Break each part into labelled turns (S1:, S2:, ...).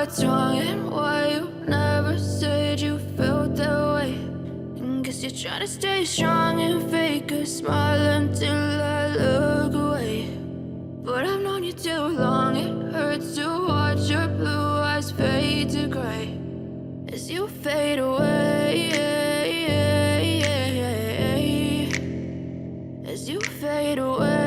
S1: what's wrong and why you never said you felt that way. And guess you're trying to stay strong and fake a smile until I look away. But I've known you too long, it hurts to watch your blue eyes fade to gray as you fade away, as you fade away.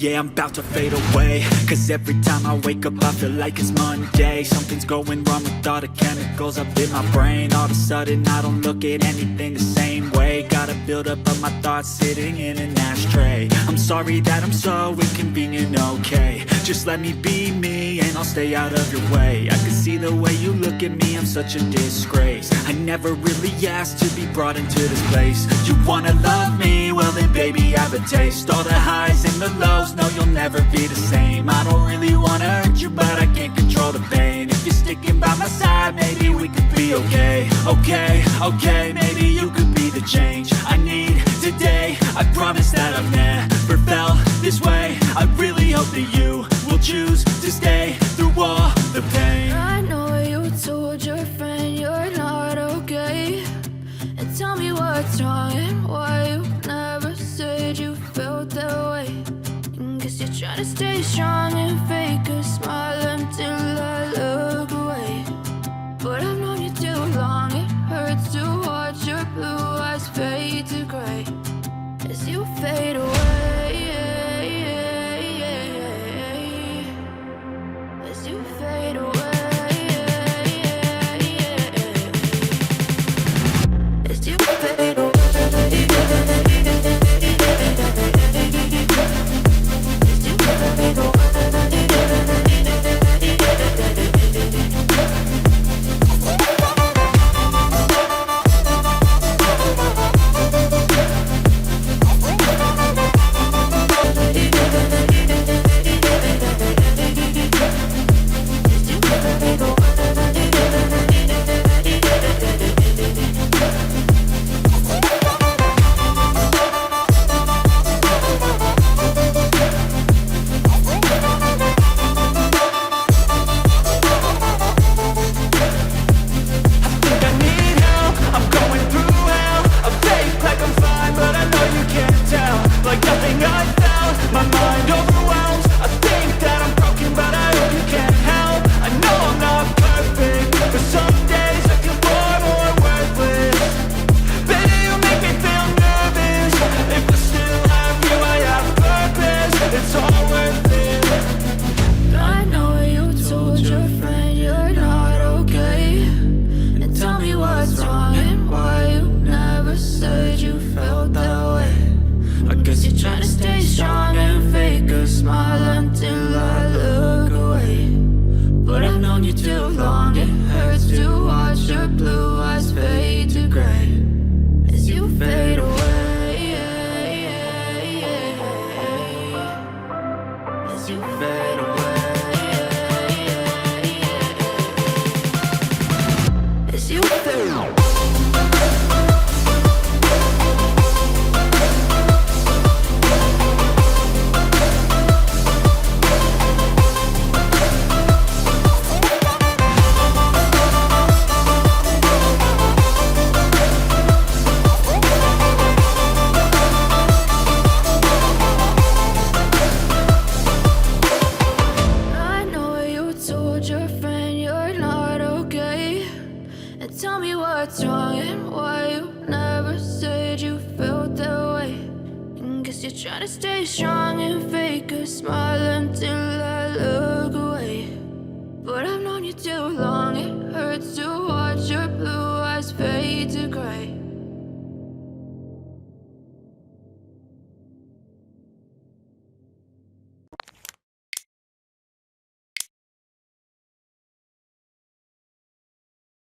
S2: Yeah, I'm about to fade away, cause every time I wake up I feel like it's Monday. Something's going wrong with all the chemicals up in my brain. All of a sudden I don't look at anything the same way. Got a buildup of my thoughts sitting in an ashtray. I'm sorry that I'm so inconvenient, okay. Just let me be me and I'll stay out of your way. I can see the way you look at me, I'm such a disgrace. I never really asked to be brought into this place. You wanna love me? Well then baby I have a taste. All the highs and the lows, no you'll never be the same. I don't really wanna hurt you but I can't control the pain. If you're sticking by my side maybe we could be okay. Okay, maybe you could be the change I need today. I promise that I've never felt this way. I really hope that you will choose to stay through all the pain.
S1: I know you told your friend you're not okay, and tell me what's wrong and why you never said you felt that way. And guess you're trying to stay strong and fake a smile until I look away. But I've known you too long, it hurts to watch your blue eyes fade to gray as you fade away, as you fade away, as you fade away. Trying to stay strong and fake a smile until I look away. But I've known you too long, it hurts to watch your blue eyes fade to gray as you fade away, as you fade away, as you fade away. Tell me what's wrong and why you never said you felt that way. And guess you're trying to stay strong and fake a smile until I look away. But I've known you too long, it hurts to watch your